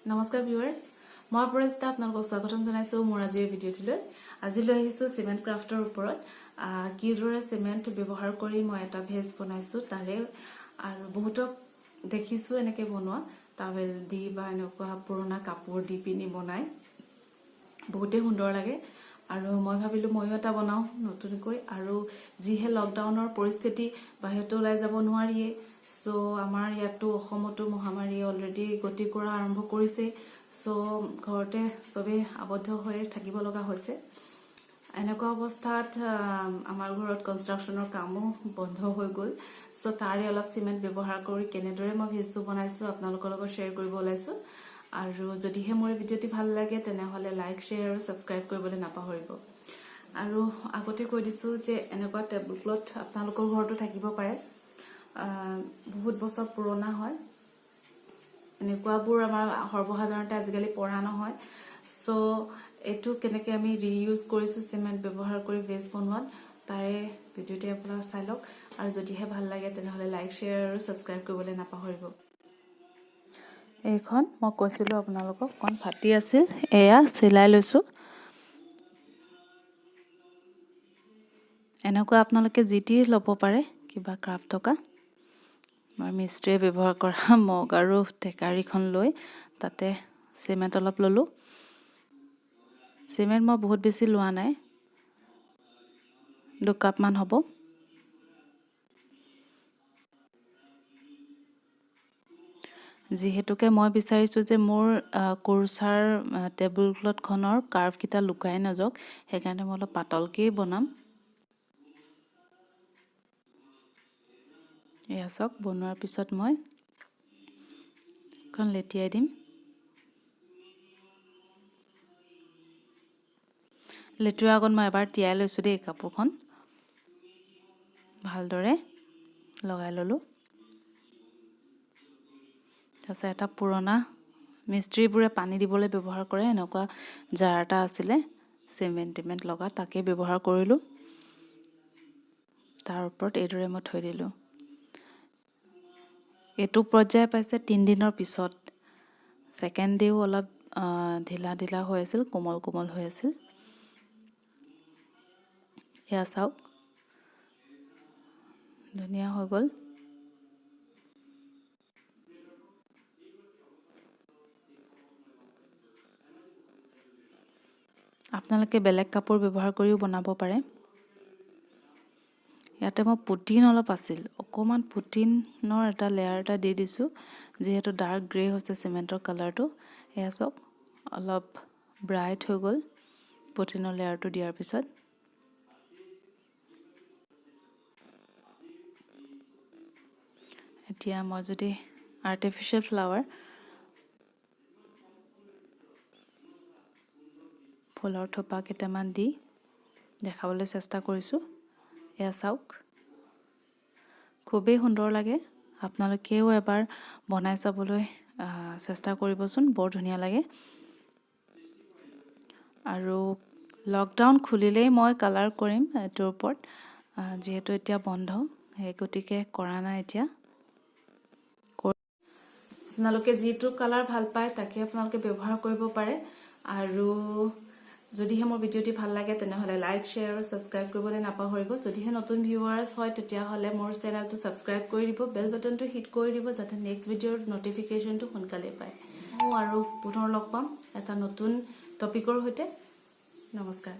নমস্কাৰ ভিউয়াৰ্স মই পৰিস্তা আপোনালোকক স্বাগতম জনাইছো মোৰ আজিৰ ভিডিঅ'টিলৈ আজি লৈ আহিছো সিমেন্ট ক্ৰাফটৰ ওপৰত কিদৰে সিমেন্ট ব্যৱহাৰ কৰি মই এটা ভেজ বনাইছো তাৰে আৰু বহুতক দেখিছো এনেকৈ বনোৱা টাৱেল দি বা এনেকুৱা পুৰণা কাপোৰ দি পিনি বনাই বহুতে সুন্দৰ লাগে আৰু মই ভাবিলো মইও এটা বনাও নতুনকৈ আৰু যিহে লকডাউনৰ পৰিস্থিতি বাহিৰত ওলাই যাব নোৱাৰিয়ে সো আমাৰ ইয়াতো অসমতো মহামাৰী অলৰেডি গতি কৰা আৰম্ভ কৰিছে সো ঘৰতে সবে আবদ্ধ হৈ থাকিব লগা হৈছে এনেকুৱা অৱস্থাত আমাৰ ঘৰত কনষ্ট্ৰাকচনৰ কামো বন্ধ হৈ গল সো তাৰে অলপ সিমেন্ট ব্যৱহাৰ কৰি কেনেদৰে মই ভেজটো বনাইছো আপোনালোকৰ লগত শেয়াৰ কৰিব ওলাইছো আৰু যদিহে মোৰ ভিডিঅ'টি ভাল লাগে তেনেহলে লাইক শেয়াৰ আৰু সাবস্ক্ৰাইব কৰিবলৈ নাপাহৰিব আৰু আগতে কৈ দিছো যে এনেকুৱা টেবুল ক্লথ আপোনালোকৰ ঘৰতো থাকিব পাৰে বহুত বছৰ পুৰণা হয় এনেকুৱাবোৰ আমাৰ সৰ্বসাধাৰণতে আজিকালি পৰা নহয় সো এটো কেনেকৈ আমি ৰিইউজ কৰিছো সিমেন্ট ব্যৱহাৰ কৰি ভেজ বনোৱাত তাৰে ভিডিঅ'টি আপোনালোক চাই লওক আৰু যদিহে ভাল লাগে তেনেহলে লাইক শেয়াৰ আৰু সাবস্ক্ৰাইব কৰিবলৈ নাপাহৰিব এইখন মই কৈছিলো আপোনালোকক কোন ফাটি আছিল এয়া চিলাই লৈছো এনেকুৱা আপোনালোকে জিটি ল'ব পাৰে কিবা ক্ৰাফট থকা মই মিস্ত্ৰীয়ে ব্যৱহাৰ কৰা মগ আৰু টেকাৰীখন লৈ তাতে সিমেন্ট অলপ ললো সিমেন্ট মই বহুত বেছি লোৱা নাই 2 কাপ মান হ'ব যিহেতুকে মই বিচাৰিছো যে মোৰ কোৰচাৰ টেবুল ক্লথ খনৰ কাৰ্ভ কিটা লুকাই নাযাওক সেইকাৰণে মই অলপ পাতলকৈ বনাম এয়া সক বনোৱাৰ পিছত মই এখন লেটিয়াই দিম লেটুৱাৰ আগত মই এবাৰ তিয়াই লৈছো দেই কাপোৰখন ভালদৰে লগাই ললো তাৰপিছত এটা পুৰণা মিস্ত্ৰীবোৰে পানী দিবলৈ ব্যৱহাৰ কৰে এনেকুৱা জাৰ এটা আছিলে সিমেন্ট লগা তাকে ব্যৱহাৰ কৰিলো তাৰ ওপৰত এইদৰে মই থৈ দিলো এটো পৰ্যায় পাইছে 3 দিনৰ পিছত সেকেন্ড ডেও অলপ ঢিলা হৈ আছিল কোমল হৈ আছিল এয়া চাওক ধুনীয়া হৈ গল আপোনালোকে বেলেগ কাপোৰ ব্যৱহাৰ কৰিও বনাব পাৰে ইয়াতে মই পুটিন অলপ আছিল অকমান পুটিনৰ এটা লেয়াৰ এটা দি দিছো যেহেতু ডাৰ্ক গ্ৰে হৈছে সিমেন্টৰ কালাৰটো এয়া সব অলপ ব্ৰাইট হৈ গল পুটিনৰ লেয়াৰটো দিয়াৰ পিছত এতিয়া মই যদি আৰ্টিফিশিয়াল ফ্লাৱাৰ ফুলৰ থোপা কেইটামান দি দেখাবলৈ চেষ্টা কৰিছো এয়া চাওক খুবেই সুন্দৰ লাগে আপোনালোকেও এবাৰ বনাই চাবলৈ চেষ্টা কৰিবচোন বৰ ধুনীয়া লাগে আৰু লকডাউন খুলিলেই মই কালাৰ কৰিম এটোৰ ওপৰত যেহেতু এতিয়া বন্ধ সেই গতিকে কৰা নাই এতিয়া আপোনালোকে যিটো কালাৰ ভাল পায় তাকে আপোনালোকে ব্যৱহাৰ কৰিব পাৰে আৰু যদিহে মোৰ ভিডিঅ'টি ভাল লাগে তেনেহলে লাইক শেয়াৰ আৰু সাবস্ক্ৰাইব কৰিবলৈ নাপাহৰিব যদিহে নতুন ভিউৱাৰ্স হয় তেতিয়াহলে মোৰ চেনেলটো সাবস্ক্ৰাইব কৰি দিব বেল বাটনটো হিট কৰি দিব যাতে নেক্সট ভিডিঅ'ৰ নটিফিকেশনটো সোনকালে পায় আৰু পুনৰ লগ পাম এটা নতুন টপিকৰ সৈতে নমস্কাৰ